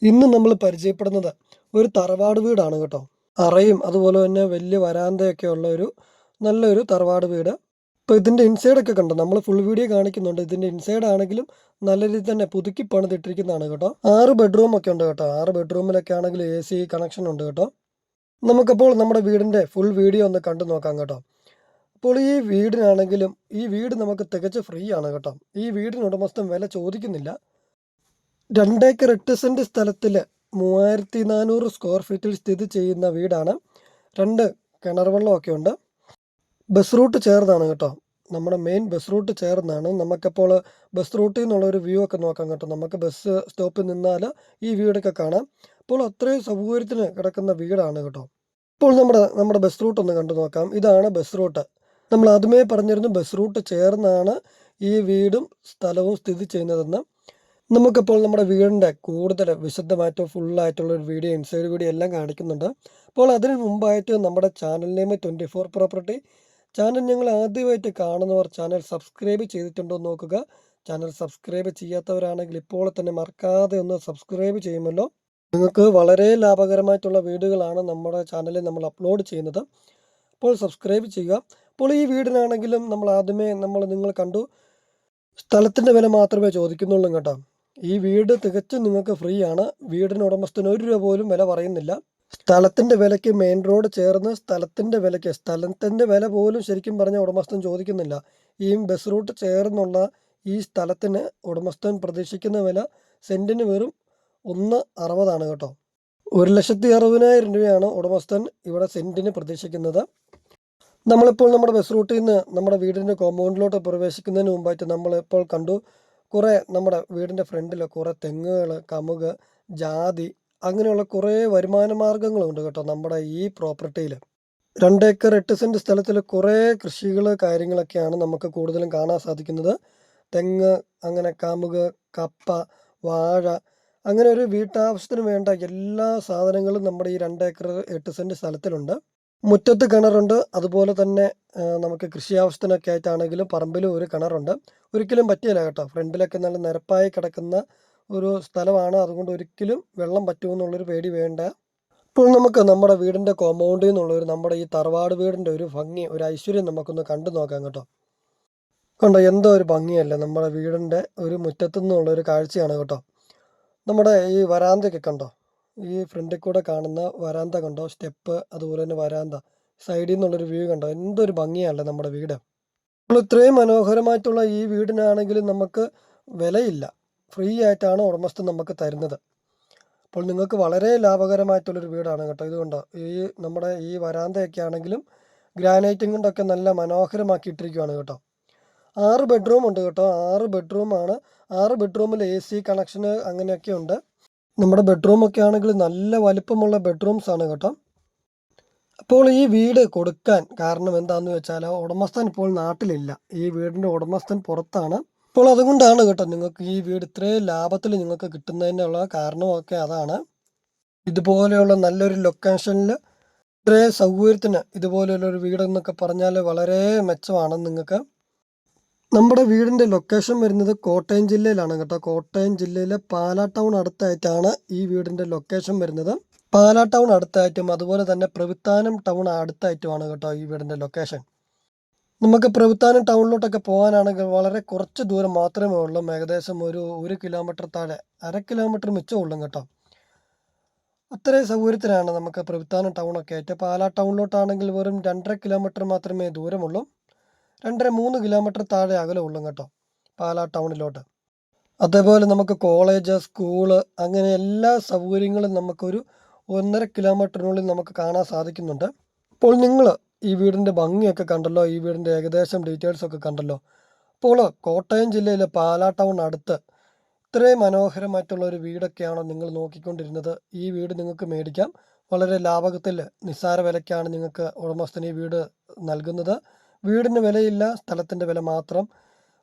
ഇന്ന് നമ്മൾ പരിചയപ്പെടുന്നത് ഒരു തറവാട് വീടാണ് കേട്ടോ. അറയും അതുപോലെ തന്നെ വലിയ വരാന്തയൊക്കെ ഉള്ള ഒരു നല്ലൊരു തറവാട് വീട്. ഇപ്പോൾ ഇതിൻ്റെ ഇൻസൈഡൊക്കെ കണ്ടോ, നമ്മൾ ഫുൾ വീഡിയോ കാണിക്കുന്നുണ്ട്. ഇതിൻ്റെ ഇൻസൈഡ് ആണെങ്കിലും നല്ല രീതിയിൽ തന്നെ പുതുക്കി പണിതിട്ടിരിക്കുന്നതാണ് കേട്ടോ. 6 ബെഡ്റൂം ഒക്കെ ഉണ്ട് കേട്ടോ. 6 ബെഡ്റൂമിലൊക്കെ ആണെങ്കിൽ AC കണക്ഷൻ ഉണ്ട് കേട്ടോ. നമുക്കപ്പോൾ നമ്മുടെ വീടിൻ്റെ ഫുൾ വീഡിയോ ഒന്ന് കണ്ടു നോക്കാം കേട്ടോ. അപ്പോൾ ഈ വീടിനാണെങ്കിലും ഈ വീട് നമുക്ക് തികച്ച് ഫ്രീ ആണ് കേട്ടോ. ഈ വീടിന് ഉടമസ്ഥൻ വില ചോദിക്കുന്നില്ല. 2 ഏക്കർ 8 സെൻറ്റ് സ്ഥലത്തിൽ 3400 സ്ക്വയർ ഫീറ്റിൽ സ്ഥിതി ചെയ്യുന്ന വീടാണ്. 2 കിണർ വെള്ളമൊക്കെ ഉണ്ട്. ബസ് റൂട്ട് ചേർന്നാണ് കേട്ടോ. നമ്മുടെ മെയിൻ ബസ് റൂട്ട് ചേർന്നാണ്. നമുക്കപ്പോൾ ബസ് റൂട്ടിൽ നിന്നുള്ളൊരു വ്യൂ ഒക്കെ നോക്കാം കേട്ടോ. നമുക്ക് ബസ് സ്റ്റോപ്പിൽ നിന്നാൽ ഈ വീടൊക്കെ കാണാം. അപ്പോൾ അത്രയും സൗകര്യത്തിന് കിടക്കുന്ന വീടാണ് കേട്ടോ. ഇപ്പോൾ നമ്മുടെ ബസ് റൂട്ട് ഒന്ന് കണ്ടു നോക്കാം. ഇതാണ് ബസ് റൂട്ട്. നമ്മൾ ആദ്യമേ പറഞ്ഞിരുന്നു ബസ് റൂട്ട് ചേർന്നാണ് ഈ വീടും സ്ഥലവും സ്ഥിതി ചെയ്യുന്നതെന്ന്. നമുക്കപ്പോൾ നമ്മുടെ വീടിൻ്റെ കൂടുതൽ വിശദമായിട്ട് ഫുള്ളായിട്ടുള്ള ഒരു വീഡിയോ, ഇൻസൈഡ് വീഡിയോ എല്ലാം കാണിക്കുന്നുണ്ട്. അപ്പോൾ അതിന് മുമ്പായിട്ട് നമ്മുടെ ചാനൽ നെയിം 24 പ്രോപ്പർട്ടി. ചാനൽ ഞങ്ങൾ ആദ്യമായിട്ട് കാണുന്നവർ ചാനൽ സബ്സ്ക്രൈബ് ചെയ്തിട്ടുണ്ടോ എന്ന് നോക്കുക. ചാനൽ സബ്സ്ക്രൈബ് ചെയ്യാത്തവരാണെങ്കിൽ ഇപ്പോൾ തന്നെ മറക്കാതെ ഒന്ന് സബ്സ്ക്രൈബ് ചെയ്യുമല്ലോ. നിങ്ങൾക്ക് വളരെ ലാഭകരമായിട്ടുള്ള വീഡിയോകളാണ് നമ്മുടെ ചാനലിൽ നമ്മൾ അപ്ലോഡ് ചെയ്യുന്നത്. അപ്പോൾ സബ്സ്ക്രൈബ് ചെയ്യുക. അപ്പോൾ ഈ വീടിനാണെങ്കിലും നിങ്ങൾ കണ്ടു, സ്ഥലത്തിൻ്റെ വില മാത്രമേ ചോദിക്കുന്നുള്ളൂ കേട്ടോ. ഈ വീട് തികച്ചും നിങ്ങൾക്ക് ഫ്രീ ആണ്. വീടിന് ഉടമസ്ഥന് 1 രൂപ പോലും വില പറയുന്നില്ല. സ്ഥലത്തിൻ്റെ വിലയ്ക്ക് മെയിൻ റോഡ് ചേർന്ന് സ്ഥലത്തിൻ്റെ വില പോലും ശരിക്കും പറഞ്ഞാൽ ഉടമസ്ഥൻ ചോദിക്കുന്നില്ല. ഈ ബസ് റൂട്ട് ചേർന്നുള്ള ഈ സ്ഥലത്തിന് ഉടമസ്ഥൻ പ്രതീക്ഷിക്കുന്ന വില സെൻറ്റിന് വെറും 1,60 കേട്ടോ. 1,60,000 രൂപയാണ് ഉടമസ്ഥൻ ഇവിടെ സെൻറ്റിന് പ്രതീക്ഷിക്കുന്നത്. നമ്മളിപ്പോൾ നമ്മുടെ ബസ് റൂട്ടിൽ നിന്ന് നമ്മുടെ വീടിൻ്റെ കോമ്പൗണ്ടിലോട്ട് പ്രവേശിക്കുന്നതിന് മുമ്പായിട്ട് നമ്മളിപ്പോൾ കണ്ടു, കുറേ നമ്മുടെ വീടിൻ്റെ ഫ്രണ്ടിൽ കുറേ തെങ്ങുകൾ, കമുക്, ജാതി അങ്ങനെയുള്ള കുറേ വരുമാന മാർഗ്ഗങ്ങളുണ്ട് കേട്ടോ നമ്മുടെ ഈ പ്രോപ്പർട്ടിയിൽ. 2 ഏക്കർ 8 സെൻറ്റ് സ്ഥലത്തിൽ കുറേ കൃഷികൾ കാര്യങ്ങളൊക്കെയാണ് നമുക്ക് കൂടുതലും കാണാൻ സാധിക്കുന്നത്. തെങ്ങ്, അങ്ങനെ കമുക്, കപ്പ, വാഴ, അങ്ങനെ ഒരു വീട്ടാവശ്യത്തിന് വേണ്ട എല്ലാ സാധനങ്ങളും നമ്മുടെ ഈ 2 ഏക്കർ 8 സെൻറ്റ് സ്ഥലത്തിലുണ്ട്. മുറ്റത്ത് കിണറുണ്ട്. അതുപോലെ തന്നെ നമുക്ക് കൃഷി ആവശ്യത്തിനൊക്കെ ആയിട്ടാണെങ്കിലും പറമ്പിലും ഒരു കിണറുണ്ട്. ഒരിക്കലും പറ്റില്ല കേട്ടോ. ഫ്രണ്ടിലൊക്കെ നല്ല നിരപ്പായി കിടക്കുന്ന ഒരു സ്ഥലമാണ്. അതുകൊണ്ട് ഒരിക്കലും വെള്ളം പറ്റുമെന്നുള്ളൊരു പേടി വേണ്ട. ഇപ്പോൾ നമുക്ക് നമ്മുടെ വീടിൻ്റെ കോമ്പൗണ്ടിൽ നിന്നുള്ളൊരു നമ്മുടെ ഈ തറവാട് വീടിൻ്റെ ഒരു ഭംഗി, ഒരു ഐശ്വര്യം നമുക്കൊന്ന് കണ്ടു നോക്കാം കേട്ടോ. കണ്ടോ, എന്തോ ഒരു ഭംഗിയല്ലേ നമ്മുടെ വീടിൻ്റെ ഒരു മുറ്റത്തു നിന്നുള്ളൊരു കാഴ്ചയാണ് കേട്ടോ. നമ്മുടെ ഈ വരാന്തയൊക്കെ കണ്ടോ, ഈ ഫ്രണ്ടിൽ കൂടെ കാണുന്ന വരാന്ത കണ്ടോ, സ്റ്റെപ്പ്, അതുപോലെ തന്നെ വരാന്ത സൈഡിൽ നിന്നുള്ളൊരു വ്യൂ കണ്ടോ, എന്തൊരു ഭംഗിയല്ലേ നമ്മുടെ വീട്. അപ്പോൾ ഇത്രയും മനോഹരമായിട്ടുള്ള ഈ വീടിനാണെങ്കിലും നമുക്ക് വിലയില്ല. ഫ്രീ ആയിട്ടാണ് ഉടമസ്ഥൻ നമുക്ക് തരുന്നത്. അപ്പോൾ നിങ്ങൾക്ക് വളരെ ലാഭകരമായിട്ടുള്ളൊരു വീടാണ് കേട്ടോ. ഇതുകൊണ്ടോ നമ്മുടെ ഈ വരാന്തയൊക്കെ ആണെങ്കിലും ഗ്രാനൈറ്റും കൊണ്ടൊക്കെ നല്ല മനോഹരമാക്കിയിട്ടിരിക്കുകയാണ് കേട്ടോ. 6 ബെഡ്റൂം ഉണ്ട് കേട്ടോ. 6 ബെഡ്റൂമാണ്. 6 ബെഡ്റൂമിൽ AC കണക്ഷന് അങ്ങനെയൊക്കെ ഉണ്ട്. നമ്മുടെ ബെഡ്റൂമൊക്കെ ആണെങ്കിൽ നല്ല വലിപ്പമുള്ള ബെഡ്റൂംസ് ആണ് കേട്ടോ. അപ്പോൾ ഈ വീട് കൊടുക്കാൻ കാരണം എന്താണെന്ന് വെച്ചാൽ ഉടമസ്ഥൻ ഇപ്പോൾ നാട്ടിലില്ല. ഈ വീടിൻ്റെ ഉടമസ്ഥൻ പുറത്താണ്. അപ്പോൾ അതുകൊണ്ടാണ് കേട്ടോ നിങ്ങൾക്ക് ഈ വീട് ഇത്രയും ലാഭത്തിൽ നിങ്ങൾക്ക് കിട്ടുന്നതിനുള്ള കാരണമൊക്കെ അതാണ്. ഇതുപോലെയുള്ള നല്ലൊരു ലൊക്കേഷനിൽ ഇത്രയും സൗകര്യത്തിന് ഇതുപോലെയുള്ളൊരു വീടെന്നൊക്കെ പറഞ്ഞാൽ വളരെ മെച്ചമാണ് നിങ്ങൾക്ക്. നമ്മുടെ വീടിൻ്റെ ലൊക്കേഷൻ വരുന്നത് കോട്ടയം ജില്ലയിലാണ് കേട്ടോ. കോട്ടയം ജില്ലയിലെ പാലാ ടൗൺ അടുത്തായിട്ടാണ് ഈ വീടിൻ്റെ ലൊക്കേഷൻ വരുന്നത്. പാലാ ടൗൺ അടുത്തായിട്ടും അതുപോലെ തന്നെ പ്രവിത്താനം ടൗൺ അടുത്തായിട്ടുമാണ് കേട്ടോ ഈ വീടിൻ്റെ ലൊക്കേഷൻ. നമുക്ക് പ്രവിത്താനം ടൗണിലോട്ടൊക്കെ പോകാനാണെങ്കിൽ വളരെ കുറച്ച് ദൂരം മാത്രമേ ഉള്ളൂ. ഏകദേശം ഒരു 1 കിലോമീറ്റർ താഴെ, 1/2 കിലോമീറ്റർ മിച്ചമുള്ളൂ കേട്ടോ. അത്രയും സൗകര്യത്തിനാണ് നമുക്ക് പ്രവിത്താനം ടൗണൊക്കെ ആയിട്ട്. പാലാ ടൗണിലോട്ടാണെങ്കിൽ വെറും 2.5 കിലോമീറ്റർ മാത്രമേ ദൂരമുള്ളൂ. 2.5-3 കിലോമീറ്റർ താഴെ അകലമുള്ളൂ കേട്ടോ പാലാ ടൗണിലോട്ട്. അതേപോലെ നമുക്ക് കോളേജ്, സ്കൂള്, അങ്ങനെ എല്ലാ സൗകര്യങ്ങളും നമുക്കൊരു 1.5 കിലോമീറ്ററിനുള്ളിൽ നമുക്ക് കാണാൻ സാധിക്കുന്നുണ്ട്. അപ്പോൾ നിങ്ങൾ ഈ വീടിൻ്റെ ഭംഗിയൊക്കെ കണ്ടല്ലോ, ഈ വീടിൻ്റെ ഏകദേശം ഡീറ്റെയിൽസൊക്കെ കണ്ടല്ലോ. അപ്പോൾ കോട്ടയം ജില്ലയിലെ പാലാ ടൗൺ അടുത്ത് ഇത്രയും മനോഹരമായിട്ടുള്ള ഒരു വീടൊക്കെയാണോ നിങ്ങൾ നോക്കിക്കൊണ്ടിരുന്നത്? ഈ വീട് നിങ്ങൾക്ക് മേടിക്കാം. വളരെ ലാഭത്തിൽ നിസ്സാര വിലയ്ക്കാണ് നിങ്ങൾക്ക് ഉടമസ്ഥൻ ഈ വീട് നൽകുന്നത്. വീടിന് വിലയില്ല, സ്ഥലത്തിൻ്റെ വില മാത്രം.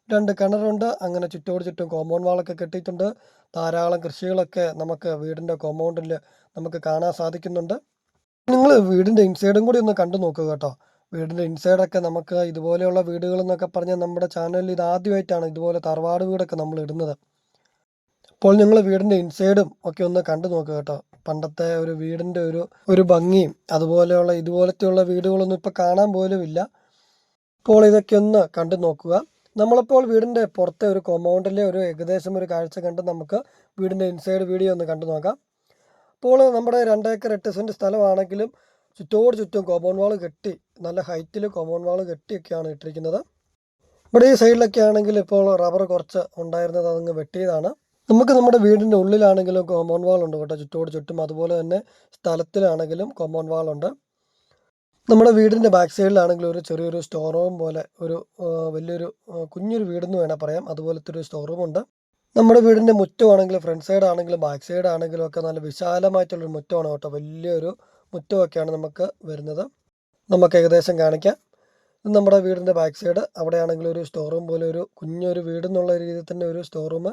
2 കിണറുണ്ട്. അങ്ങനെ ചുറ്റും കോമ്പൗണ്ട് വാളൊക്കെ കെട്ടിയിട്ടുണ്ട്. ധാരാളം കൃഷികളൊക്കെ നമുക്ക് വീടിൻ്റെ കോമ്പൗണ്ടിൽ നമുക്ക് കാണാൻ സാധിക്കുന്നുണ്ട്. നിങ്ങൾ വീടിൻ്റെ ഇൻസൈഡും കൂടി ഒന്ന് കണ്ടു നോക്കുക കേട്ടോ. വീടിൻ്റെ ഇൻസൈഡൊക്കെ നമുക്ക് ഇതുപോലെയുള്ള വീടുകളെന്നൊക്കെ പറഞ്ഞാൽ നമ്മുടെ ചാനലിൽ ഇതാദ്യമായിട്ടാണ് ഇതുപോലെ തറവാട് വീടൊക്കെ നമ്മൾ ഇടുന്നത്. അപ്പോൾ നിങ്ങൾ വീടിൻ്റെ ഇൻസൈഡും ഒക്കെ ഒന്ന് കണ്ടു നോക്കുക കേട്ടോ. പണ്ടത്തെ ഒരു വീടിൻ്റെ ഒരു ഭംഗിയും അതുപോലെയുള്ള ഇതുപോലത്തെയുള്ള വീടുകളൊന്നും ഇപ്പോൾ കാണാൻ പോലും ഇല്ല. അപ്പോൾ ഇതൊക്കെ ഒന്ന് കണ്ടു നോക്കുക. നമ്മളിപ്പോൾ വീടിൻ്റെ പുറത്തെ ഒരു കോമ്പൗണ്ടിലെ ഒരു ഏകദേശം ഒരു കാഴ്ച കണ്ട് നമുക്ക് വീടിൻ്റെ ഇൻസൈഡ് വീഡിയോ ഒന്ന് കണ്ടു നോക്കാം. അപ്പോൾ നമ്മുടെ 2 ഏക്കർ 8 സെൻറ്റ് സ്ഥലമാണെങ്കിലും ചുറ്റും കോമ്പൗണ്ട് വാൾ കെട്ടി നല്ല ഹൈറ്റിൽ കോമ്പൗണ്ട് വാൾ കെട്ടിയൊക്കെയാണ് ഇട്ടിരിക്കുന്നത്. ഇവിടെ ഈ സൈഡിലൊക്കെ ആണെങ്കിൽ ഇപ്പോൾ റബ്ബർ കുറച്ച് ഉണ്ടായിരുന്നത് അതങ്ങ് വെട്ടിയതാണ്. നമുക്ക് നമ്മുടെ വീടിൻ്റെ ഉള്ളിലാണെങ്കിലും കോമ്പൗണ്ട് വാൾ ഉണ്ട് കേട്ടോ, ചുറ്റും. അതുപോലെ തന്നെ സ്ഥലത്തിലാണെങ്കിലും കോമ്പൗണ്ട് വാൾ ഉണ്ട്. നമ്മുടെ വീടിൻ്റെ ബാക്ക് സൈഡിലാണെങ്കിലും ഒരു ചെറിയൊരു സ്റ്റോർ റൂം പോലെ വലിയൊരു കുഞ്ഞൊരു വീടെന്ന് വേണേൽ പറയാം. അതുപോലത്തെ ഒരു സ്റ്റോർ റൂം ഉണ്ട്. നമ്മുടെ വീടിൻ്റെ മുറ്റമാണെങ്കിലും ഫ്രണ്ട് സൈഡ് ആണെങ്കിലും ബാക്ക് സൈഡ് ആണെങ്കിലും ഒക്കെ നല്ല വിശാലമായിട്ടുള്ളൊരു മുറ്റമാണ് കേട്ടോ. വലിയൊരു മുറ്റമൊക്കെയാണ് നമുക്ക് വരുന്നത്. നമുക്ക് ഏകദേശം കാണിക്കാം. ഇത് നമ്മുടെ വീടിൻ്റെ ബാക്ക് സൈഡ്. അവിടെയാണെങ്കിലും ഒരു സ്റ്റോർ റൂം പോലെ ഒരു കുഞ്ഞൊരു വീടെന്നുള്ള രീതിയിൽ തന്നെ ഒരു സ്റ്റോർ റൂം.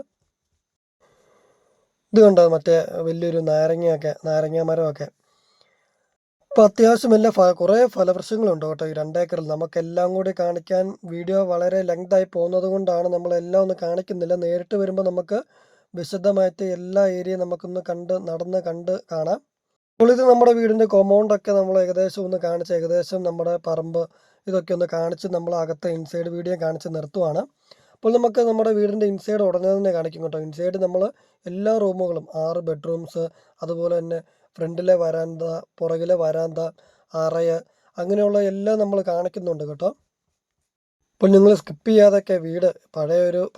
ഇത് കണ്ടോ, മറ്റേ വലിയൊരു നാരങ്ങ മരമൊക്കെ. ഇപ്പോൾ അത്യാവശ്യം കുറേ ഫലവൃക്ഷങ്ങളുണ്ട് കേട്ടോ ഈ 2 ഏക്കറിൽ. നമുക്കെല്ലാം കൂടി കാണിക്കാൻ വീഡിയോ വളരെ ലെങ്തായി പോകുന്നത് കൊണ്ടാണ് നമ്മളെല്ലാം ഒന്ന് കാണിക്കുന്നില്ല. നേരിട്ട് വരുമ്പോൾ നമുക്ക് വിശദമായിട്ട് എല്ലാ ഏരിയയും നമുക്കൊന്ന് നടന്ന് കാണാം. അപ്പോൾ ഇത് നമ്മുടെ വീടിൻ്റെ കോമ്പൗണ്ടൊക്കെ നമ്മൾ ഏകദേശം ഒന്ന് കാണിച്ച്, ഏകദേശം നമ്മുടെ പറമ്പ് ഇതൊക്കെ ഒന്ന് കാണിച്ച് നമ്മൾ അകത്തെ ഇൻസൈഡ് വീഡിയോ കാണിച്ച് നിർത്തുവാണ്. അപ്പോൾ നമുക്ക് നമ്മുടെ വീടിൻ്റെ ഇൻസൈഡ് ഉടനെ തന്നെ കാണിക്കും കേട്ടോ. ഇൻസൈഡ് നമ്മൾ എല്ലാ റൂമുകളും 6 ബെഡ്റൂംസ്, അതുപോലെ തന്നെ ഫ്രണ്ടിലെ വരാന്ത, പുറകിലെ വരാന്ത, അറയ്, അങ്ങനെയുള്ള എല്ലാം നമ്മൾ കാണിക്കുന്നുണ്ട് കേട്ടോ. അപ്പോൾ നിങ്ങൾ സ്കിപ്പ് ചെയ്യാതൊക്കെ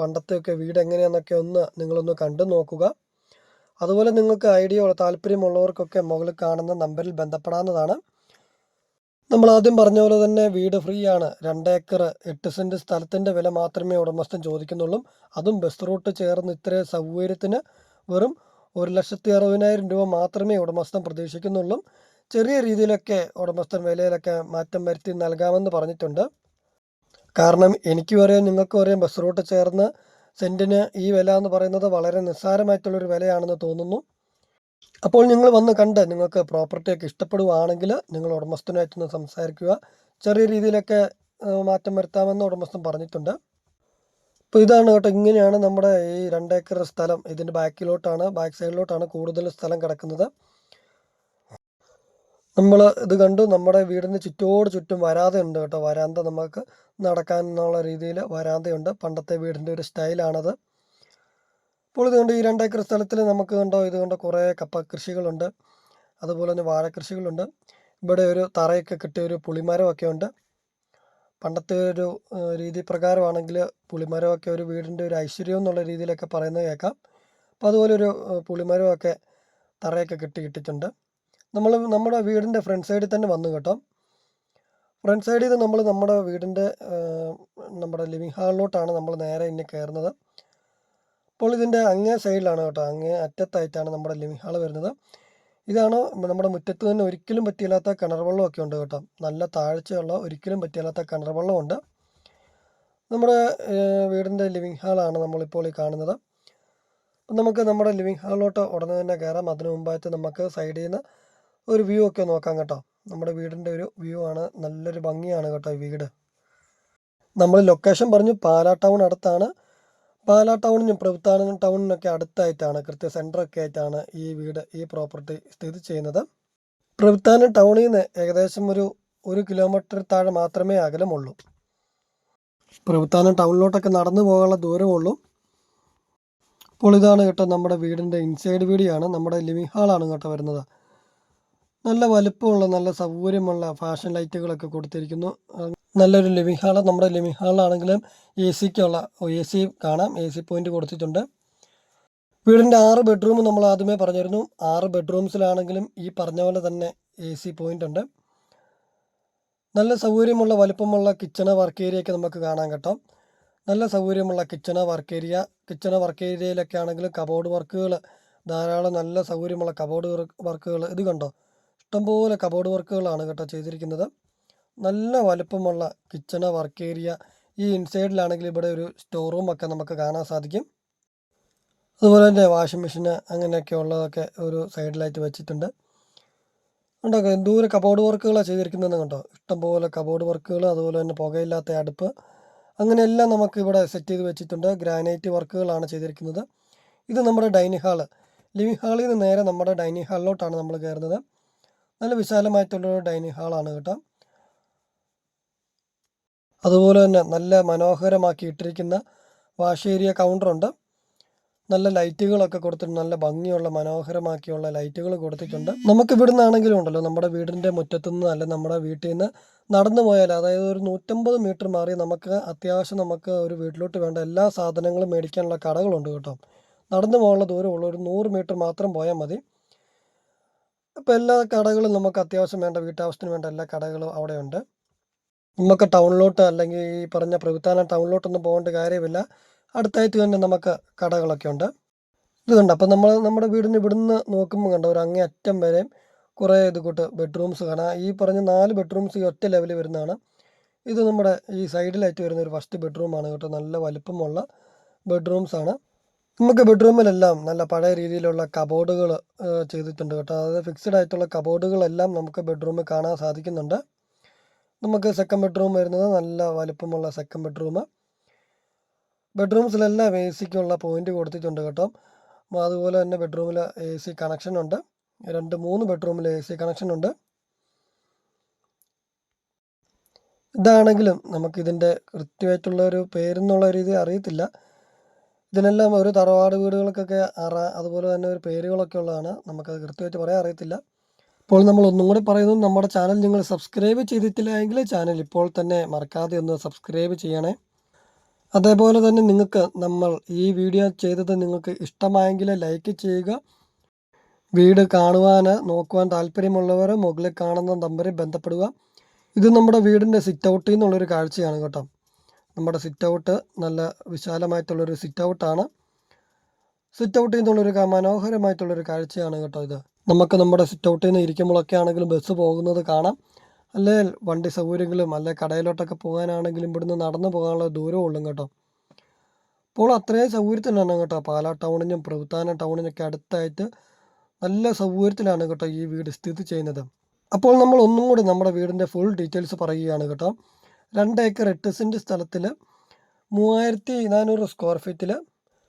പണ്ടത്തെയൊക്കെ വീട് എങ്ങനെയാണെന്നൊക്കെ നിങ്ങളൊന്ന് കണ്ടു നോക്കുക. അതുപോലെ നിങ്ങൾക്ക് താല്പര്യമുള്ളവർക്കൊക്കെ മുകളിൽ കാണുന്ന നമ്പറിൽ ബന്ധപ്പെടാവുന്നതാണ്. നമ്മൾ ആദ്യം പറഞ്ഞ പോലെ തന്നെ വീട് ഫ്രീ ആണ്. 2 ഏക്കർ 8 സെൻറ്റ് സ്ഥലത്തിൻ്റെ വില മാത്രമേ ഉടമസ്ഥൻ ചോദിക്കുന്നുള്ളൂ. അതും ബസ് റൂട്ട് ചേർന്ന് ഇത്രയും സൗകര്യത്തിന് വെറും 1,60,000 രൂപ മാത്രമേ ഉടമസ്ഥൻ പ്രതീക്ഷിക്കുന്നുള്ളൂ. ചെറിയ രീതിയിലൊക്കെ ഉടമസ്ഥൻ വിലയിലൊക്കെ മാറ്റം വരുത്തി നൽകാമെന്ന് പറഞ്ഞിട്ടുണ്ട്. കാരണം എനിക്കും അറിയാം, നിങ്ങൾക്കും അറിയാം, ബസ് റൂട്ട് ചേർന്ന് സെൻറ്റിന് ഈ വില എന്ന് പറയുന്നത് വളരെ നിസ്സാരമായിട്ടുള്ളൊരു വിലയാണെന്ന് തോന്നുന്നു. അപ്പോൾ നിങ്ങൾ വന്ന് കണ്ട് നിങ്ങൾക്ക് പ്രോപ്പർട്ടിയൊക്കെ ഇഷ്ടപ്പെടുകയാണെങ്കിൽ നിങ്ങൾ ഉടമസ്ഥനുമായിട്ടൊന്ന് സംസാരിക്കുക. ചെറിയ രീതിയിലൊക്കെ മാറ്റം വരുത്താമെന്ന് ഉടമസ്ഥൻ പറഞ്ഞിട്ടുണ്ട്. അപ്പോൾ ഇതാണ് കേട്ടോ, ഇങ്ങനെയാണ് നമ്മുടെ ഈ 2 ഏക്കർ സ്ഥലം. ഇതിൻ്റെ ബാക്ക് സൈഡിലോട്ടാണ് കൂടുതൽ സ്ഥലം കിടക്കുന്നത്. നമ്മൾ ഇത് കണ്ടു. നമ്മുടെ വീടിന് ചുറ്റും വരാന്തയുണ്ട് കേട്ടോ. വരാന്ത നമുക്ക് നടക്കാനുള്ള രീതിയിൽ വരാന്തയുണ്ട്. പണ്ടത്തെ വീടിൻ്റെ ഒരു സ്റ്റൈലാണത്. അപ്പോൾ ഇതുകൊണ്ട് ഈ 2 ഏക്കർ സ്ഥലത്തിൽ നമുക്ക് ഇതുകൊണ്ട് കുറേ കപ്പ കൃഷികളുണ്ട്, അതുപോലെ തന്നെ വാഴക്കൃഷികളുണ്ട്. ഇവിടെ ഒരു തറയൊക്കെ കെട്ടിയ ഒരു പുളിമരമൊക്കെ ഉണ്ട്. പണ്ടത്തെ ഒരു രീതി പ്രകാരമാണെങ്കിൽ പുളിമരമൊക്കെ ഒരു വീടിൻ്റെ ഒരു ഐശ്വര്യം എന്നുള്ള രീതിയിലൊക്കെ പറയുന്നത് കേൾക്കാം. അപ്പോൾ അതുപോലെ ഒരു പുളിമരമൊക്കെ തറയൊക്കെ കെട്ടിയിട്ടിട്ടുണ്ട്. നമ്മൾ നമ്മുടെ വീടിൻ്റെ ഫ്രണ്ട് സൈഡിൽ തന്നെ വന്നു കേട്ടോ. ഫ്രണ്ട് സൈഡിൽ നിന്ന് നമ്മൾ നമ്മുടെ ലിവിങ് ഹാളിലോട്ടാണ് നമ്മൾ നേരെ ഇനി കയറുന്നത്. അപ്പോൾ ഇതിൻ്റെ അങ്ങേ സൈഡിലാണ് കേട്ടോ, അങ്ങേ അറ്റത്തായിട്ടാണ് നമ്മുടെ ലിവിങ് ഹാൾ വരുന്നത്. ഇതാണ് നമ്മുടെ മുറ്റത്ത് തന്നെ ഒരിക്കലും പറ്റിയില്ലാത്ത കിണർ വെള്ളമൊക്കെ ഉണ്ട് കേട്ടോ. നല്ല താഴ്ചയുള്ള ഒരിക്കലും പറ്റിയില്ലാത്ത കിണർ വെള്ളമുണ്ട്. നമ്മുടെ വീടിൻ്റെ ലിവിങ് ഹാളാണ് നമ്മളിപ്പോൾ ഈ കാണുന്നത്. അപ്പം നമുക്ക് നമ്മുടെ ലിവിങ് ഹാളിലോട്ട് ഉടനെ തന്നെ കയറാം. അതിനു മുമ്പായിട്ട് നമുക്ക് സൈഡിൽ നിന്ന് ഒരു വ്യൂ ഒക്കെ നോക്കാം കേട്ടോ. നമ്മുടെ വീടിൻ്റെ ഒരു വ്യൂ ആണ്, നല്ലൊരു ഭംഗിയാണ് കേട്ടോ ഈ വീട്. നമ്മൾ ലൊക്കേഷൻ പറഞ്ഞു, പാലാ ടൗൺ അടുത്താണ്. പാലാ ടൗണിനും പ്രവിത്താനം ടൗണിനൊക്കെ അടുത്തായിട്ടാണ്, സെൻറ്ററൊക്കെ ആയിട്ടാണ് ഈ പ്രോപ്പർട്ടി സ്ഥിതി ചെയ്യുന്നത്. പ്രവിത്താനം ടൗണിൽ നിന്ന് ഏകദേശം ഒരു കിലോമീറ്റർ താഴെ മാത്രമേ അകലമുള്ളൂ. പ്രവിത്താനം ടൗണിലോട്ടൊക്കെ നടന്നു പോകാനുള്ള ദൂരമുള്ളൂ. അപ്പോൾ ഇതാണ് കേട്ടോ നമ്മുടെ വീടിൻ്റെ ഇൻസൈഡ് വീഡിയോ ആണ്. നമ്മുടെ ലിവിങ് ഹാളാണ് കേട്ടോ വരുന്നത്. നല്ല വലുപ്പമുള്ള, നല്ല സൗകര്യമുള്ള ഫാഷൻ ലൈറ്റുകളൊക്കെ കൊടുത്തിരിക്കുന്നു. നല്ലൊരു ലിവിങ് ഹാൾ. നമ്മുടെ ലിവിങ് ഹാളിലാണെങ്കിലും AC കാണാം, AC പോയിൻ്റ് കൊടുത്തിട്ടുണ്ട്. വീടിൻ്റെ 6 ബെഡ്റൂം നമ്മൾ ആദ്യമേ പറഞ്ഞിരുന്നു. 6 ബെഡ്റൂംസിലാണെങ്കിലും ഈ പറഞ്ഞ പോലെ തന്നെ AC പോയിൻ്റ് ഉണ്ട്. നല്ല സൗകര്യമുള്ള വലുപ്പമുള്ള കിച്ചണ് വർക്ക് ഏരിയയൊക്കെ നമുക്ക് കാണാൻ കേട്ടോ. നല്ല സൗകര്യമുള്ള കിച്ചണ് വർക്ക് ഏരിയയിലൊക്കെ ആണെങ്കിലും കബോർഡ് വർക്കുകൾ ധാരാളം, നല്ല സൗകര്യമുള്ള കബോർഡ് വർക്കുകൾ. ഇത് കണ്ടോ, ഇഷ്ടംപോലെ കബോർഡ് വർക്കുകളാണ് കേട്ടോ ചെയ്തിരിക്കുന്നത്. നല്ല വലുപ്പമുള്ള കിച്ചണ് വർക്ക് ഏരിയ. ഈ ഇൻസൈഡിലാണെങ്കിൽ ഇവിടെ ഒരു സ്റ്റോർ റൂമൊക്കെ നമുക്ക് കാണാൻ സാധിക്കും. അതുപോലെ തന്നെ വാഷിംഗ് മെഷീന് അങ്ങനെയൊക്കെ ഉള്ളതൊക്കെ ഒരു സൈഡിലായിട്ട് വെച്ചിട്ടുണ്ട്. ഉണ്ടോ എന്തോരം കബോർഡ് വർക്കുകളാണ് ചെയ്തിരിക്കുന്നതെന്ന് കണ്ടോ. ഇഷ്ടംപോലെ കബോർഡ് വർക്കുകൾ, അതുപോലെ തന്നെ പുകയില്ലാത്ത അടുപ്പ്, അങ്ങനെയെല്ലാം നമുക്ക് ഇവിടെ സെറ്റ് ചെയ്ത് വെച്ചിട്ടുണ്ട്. ഗ്രാനൈറ്റ് വർക്കുകളാണ് ചെയ്തിരിക്കുന്നത്. ഇത് നമ്മുടെ ഡൈനിങ് ഹാള്. ലിവിങ് ഹാളിൽ നിന്ന് നേരെ നമ്മുടെ ഡൈനിങ് ഹാളിലോട്ടാണ് നമ്മൾ കയറുന്നത്. നല്ല വിശാലമായിട്ടുള്ളൊരു ഡൈനിങ് ഹാളാണ് കേട്ടോ. അതുപോലെ തന്നെ നല്ല മനോഹരമാക്കി ഇട്ടിരിക്കുന്ന വാഷ് ഏരിയ കൗണ്ടറുണ്ട്. നല്ല ലൈറ്റുകളൊക്കെ കൊടുത്തിട്ടുണ്ട്. നല്ല ഭംഗിയുള്ള മനോഹരമാക്കിയുള്ള ലൈറ്റുകൾ കൊടുത്തിട്ടുണ്ട്. നമുക്ക് ഇവിടുന്നാണെങ്കിലും ഉണ്ടല്ലോ, നമ്മുടെ വീടിൻ്റെ മുറ്റത്തുനിന്ന് അല്ല നമ്മുടെ വീട്ടിൽ നിന്ന് നടന്നു പോയാൽ, അതായത് ഒരു 150 മീറ്റർ മാറി നമുക്ക് അത്യാവശ്യം നമുക്ക് ഒരു വീട്ടിലോട്ട് വേണ്ട എല്ലാ സാധനങ്ങളും മേടിക്കാനുള്ള കടകളുണ്ട് കേട്ടോ. നടന്നു പോകാനുള്ള ദൂരമുള്ള ഒരു 100 മീറ്റർ മാത്രം പോയാൽ മതി. അപ്പോൾ എല്ലാ കടകളും നമുക്ക് അത്യാവശ്യം വേണ്ട വീട്ടാവശ്യത്തിന് വേണ്ട എല്ലാ കടകളും അവിടെയുണ്ട്. നമുക്ക് ടൗണിലോട്ട് അല്ലെങ്കിൽ ഈ പറഞ്ഞ പ്രവിത്താനം ടൗണിലോട്ടൊന്നും പോകേണ്ട കാര്യമില്ല. അടുത്തായിട്ട് തന്നെ നമുക്ക് കടകളൊക്കെ ഉണ്ട്. ഇത് കണ്ടോ, അപ്പം നമ്മുടെ വീടിന് ഇവിടുന്ന് നോക്കുമ്പോൾ കണ്ടോ, ഒരു അങ്ങേ അറ്റം വരെയും കുറേ ഇത് കൂട്ട് ബെഡ്റൂംസ് കാണാം. ഈ പറഞ്ഞ 4 ബെഡ്റൂംസ് ഈ ഒറ്റ ലെവലിൽ വരുന്നതാണ്. ഇത് നമ്മുടെ ഈ സൈഡിലായിട്ട് വരുന്ന ഒരു ഫസ്റ്റ് ബെഡ്റൂമാണ് കേട്ടോ. നല്ല വലിപ്പമുള്ള ബെഡ്റൂംസാണ്. നമുക്ക് ബെഡ്റൂമിലെല്ലാം നല്ല പഴയ രീതിയിലുള്ള കബോർഡുകൾ ചെയ്തിട്ടുണ്ട് കേട്ടോ. അതായത് ഫിക്സ്ഡ് ആയിട്ടുള്ള കബോർഡുകളെല്ലാം നമുക്ക് ബെഡ്റൂമിൽ കാണാൻ സാധിക്കുന്നുണ്ട്. നമുക്ക് സെക്കൻഡ് ബെഡ്റൂം വരുന്നത് നല്ല വലിപ്പമുള്ള സെക്കൻഡ് ബെഡ്റൂം. ബെഡ്റൂംസിലെല്ലാം എ സിക്കുള്ള പോയിൻ്റ് കൊടുത്തിട്ടുണ്ട് കേട്ടോ. അതുപോലെ തന്നെ ബെഡ്റൂമിൽ AC കണക്ഷനുണ്ട്. 2-3 ബെഡ്റൂമിൽ AC കണക്ഷനുണ്ട്. ഇതാണെങ്കിലും നമുക്കിതിൻ്റെ കൃത്യമായിട്ടുള്ള ഒരു പേരെന്നുള്ള രീതി അറിയത്തില്ല. ഇതിനെല്ലാം ഒരു തറവാട് വീടുകൾക്കൊക്കെ അതുപോലെ തന്നെ ഒരു പേരുകളൊക്കെ ഉള്ളതാണ്. നമുക്കത് കൃത്യമായിട്ട് പറയാൻ അറിയത്തില്ല. ഇപ്പോൾ നമ്മൾ ഒന്നും കൂടി പറയുന്നത്, നമ്മുടെ ചാനൽ നിങ്ങൾ സബ്സ്ക്രൈബ് ചെയ്തിട്ടില്ല എങ്കിൽ ചാനൽ ഇപ്പോൾ തന്നെ മറക്കാതെ ഒന്ന് സബ്സ്ക്രൈബ് ചെയ്യണേ. അതേപോലെ തന്നെ നിങ്ങൾക്ക് നമ്മൾ ഈ വീഡിയോ ചെയ്തത് നിങ്ങൾക്ക് ഇഷ്ടമായെങ്കിൽ ലൈക്ക് ചെയ്യുക. വീട് നോക്കുവാൻ താല്പര്യമുള്ളവർ മുകളിൽ കാണുന്ന നമ്പറിൽ ബന്ധപ്പെടുക. ഇത് നമ്മുടെ വീടിൻ്റെ സിറ്റ് ഔട്ടിൽ നിന്നുള്ളൊരു കാഴ്ചയാണ് കേട്ടോ. നമ്മുടെ സിറ്റ് ഔട്ട് നല്ല വിശാലമായിട്ടുള്ളൊരു സിറ്റ് ഔട്ടാണ്. സിറ്റ് ഔട്ടിൽ നിന്നുള്ളൊരു മനോഹരമായിട്ടുള്ളൊരു കാഴ്ചയാണ് കേട്ടോ ഇത്. നമുക്ക് നമ്മുടെ സിറ്റ് ഔട്ടിൽ നിന്ന് ഇരിക്കുമ്പോഴൊക്കെ ആണെങ്കിലും ബസ് പോകുന്നത് കാണാം. അല്ലേ വണ്ടി സൗകര്യങ്ങളും അല്ലെ കടയിലോട്ടൊക്കെ പോകാനാണെങ്കിലും ഇവിടുന്ന് നടന്നു പോകാനുള്ള ദൂരമുള്ളൂ കേട്ടോ. അപ്പോൾ അത്രയും സൗകര്യത്തിലാണ് കേട്ടോ. പാലാ ടൗണിനും പ്രവിത്താനം ടൗണിനൊക്കെ അടുത്തായിട്ട് നല്ല സൗകര്യത്തിലാണ് കേട്ടോ ഈ വീട് സ്ഥിതി ചെയ്യുന്നത്. അപ്പോൾ നമ്മൾ ഒന്നും കൂടി നമ്മുടെ വീടിൻ്റെ ഫുൾ ഡീറ്റെയിൽസ് പറയുകയാണ് കേട്ടോ. 2 ഏക്കർ 8 സെൻറ്റ് സ്ഥലത്തിൽ 3400 സ്ക്വയർ ഫീറ്റിൽ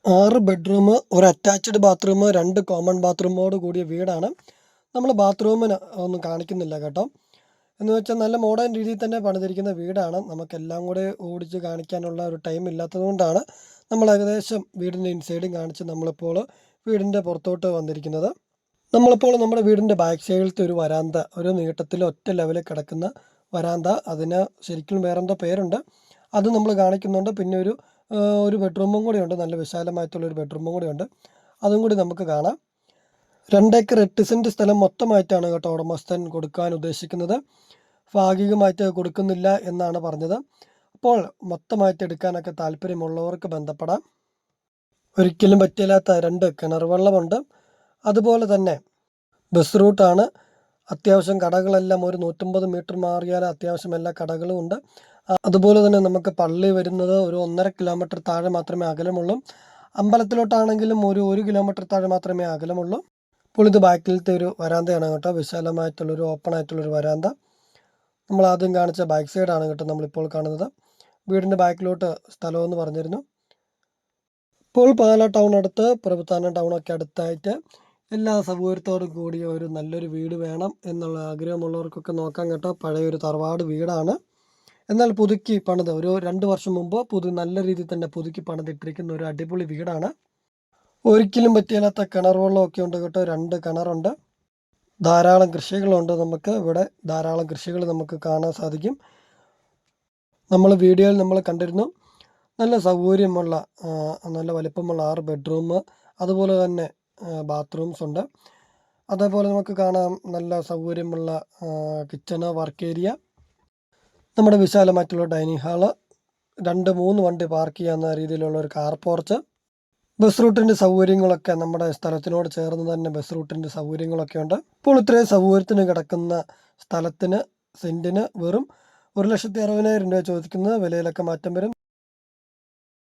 6 ബെഡ്റൂം, ഒരു അറ്റാച്ച്ഡ് ബാത്റൂം, 2 കോമൺ ബാത്റൂമോട് കൂടിയ വീടാണ്. നമ്മൾ ബാത്റൂമിന് ഒന്നും കാണിക്കുന്നില്ല കേട്ടോ. എന്ന് വെച്ചാൽ നല്ല മോഡേൺ രീതിയിൽ തന്നെ പണിതിരിക്കുന്ന വീടാണ്. നമുക്കെല്ലാം കൂടെ ഓടിച്ച് കാണിക്കാനുള്ള ഒരു ടൈം ഇല്ലാത്തതുകൊണ്ടാണ് നമ്മൾ ഏകദേശം വീടിൻ്റെ ഇൻസൈഡും കാണിച്ച് നമ്മളിപ്പോൾ വീടിൻ്റെ പുറത്തോട്ട് വന്നിരിക്കുന്നത്. നമ്മളിപ്പോൾ നമ്മുടെ വീടിൻ്റെ ബാക്ക് സൈഡിലത്തെ ഒരു വരാന്ത, ഒരു നീട്ടത്തിൽ ഒറ്റ ലെവലിൽ കിടക്കുന്ന വരാന്ത, അതിന് ശരിക്കും വേറെന്തോ പേരുണ്ട്, അത് നമ്മൾ കാണിക്കുന്നുണ്ട്. പിന്നെ ഒരു ബെഡ്റൂമും കൂടി ഉണ്ട്, നല്ല വിശാലമായിട്ടുള്ളൊരു ബെഡ്റൂമും കൂടി ഉണ്ട്, അതും കൂടി നമുക്ക് കാണാം. 2 ഏക്കർ 8 സെൻറ്റ് സ്ഥലം മൊത്തമായിട്ടാണ് കേട്ടോ ഉടമസ്ഥൻ കൊടുക്കാൻ ഉദ്ദേശിക്കുന്നത്. ഭാഗികമായിട്ട് കൊടുക്കുന്നില്ല എന്നാണ് പറഞ്ഞത്. അപ്പോൾ മൊത്തമായിട്ട് എടുക്കാനൊക്കെ താല്പര്യമുള്ളവർക്ക് ബന്ധപ്പെടാം. ഒരിക്കലും പറ്റില്ലാത്ത 2 കിണർ വെള്ളമുണ്ട്. അതുപോലെ തന്നെ ബസ് റൂട്ടാണ്. അത്യാവശ്യം കടകളെല്ലാം ഒരു 150 മീറ്റർ മാറിയാൽ അത്യാവശ്യം എല്ലാ കടകളും ഉണ്ട്. അതുപോലെ തന്നെ നമുക്ക് പള്ളി വരുന്നത് ഒരു 1.5 കിലോമീറ്റർ താഴെ മാത്രമേ അകലമുള്ളൂ. അമ്പലത്തിലോട്ടാണെങ്കിലും ഒരു 1 കിലോമീറ്റർ താഴെ മാത്രമേ അകലമുള്ളൂ. അപ്പോൾ ഇത് ബാക്കിലത്തെ ഒരു വരാന്തയാണ് കേട്ടോ. വിശാലമായിട്ടുള്ളൊരു ഓപ്പൺ ആയിട്ടുള്ളൊരു വരാന്ത. നമ്മൾ ആദ്യം കാണിച്ച ബാക്ക് സൈഡാണ് കേട്ടോ നമ്മളിപ്പോൾ കാണുന്നത്. വീടിൻ്റെ ബാക്കിലോട്ട് സ്ഥലമെന്ന് പറഞ്ഞിരുന്നു. ഇപ്പോൾ പാലാ ടൗൺ അടുത്ത് പ്രവിത്താനം ടൗണൊക്കെ അടുത്തായിട്ട് എല്ലാ സൗകര്യത്തോടും കൂടിയ ഒരു നല്ലൊരു വീട് വേണം എന്നുള്ള ആഗ്രഹമുള്ളവർക്കൊക്കെ നോക്കാം കേട്ടോ. പഴയൊരു തറവാട് വീടാണ്, എന്നാൽ പുതുക്കി പണിത് ഒരു 2 വർഷം മുമ്പ് നല്ല രീതിയിൽ തന്നെ പുതുക്കി പണിതിട്ടിരിക്കുന്ന ഒരു അടിപൊളി വീടാണ്. ഒരിക്കലും പറ്റിയാത്ത കിണർ വെള്ളമൊക്കെ ഉണ്ട് കേട്ടോ. 2 കിണറുണ്ട്. ധാരാളം കൃഷികളുണ്ട്. നമുക്ക് ഇവിടെ ധാരാളം കൃഷികൾ നമുക്ക് കാണാൻ സാധിക്കും. നമ്മൾ വീഡിയോയിൽ നമ്മൾ കണ്ടിരുന്നു. നല്ല സൗകര്യമുള്ള നല്ല വലിപ്പമുള്ള 6 ബെഡ്റൂം, അതുപോലെ തന്നെ ബാത്റൂംസ് ഉണ്ട്. അതേപോലെ നമുക്ക് കാണാം നല്ല സൗകര്യമുള്ള കിച്ചണ്, വർക്ക് ഏരിയ, നമ്മുടെ വിശാലമായിട്ടുള്ള ഡൈനിങ് ഹാള്, 2-3 വണ്ടി പാർക്ക് ചെയ്യാവുന്ന രീതിയിലുള്ള ഒരു കാർ പോർച്ച്, ബസ് റൂട്ടിൻ്റെ സൗകര്യങ്ങളൊക്കെ നമ്മുടെ സ്ഥലത്തിനോട് ചേർന്ന് തന്നെ ബസ് റൂട്ടിൻ്റെ സൗകര്യങ്ങളൊക്കെ ഉണ്ട്. ഇപ്പോൾ ഇത്രയും സൗകര്യത്തിന് കിടക്കുന്ന സ്ഥലത്തിന് സെൻറ്റിന് വെറും 1,60,60,000 രൂപ ചോദിക്കുന്നത്. വിലയിലൊക്കെ മാറ്റം വരും.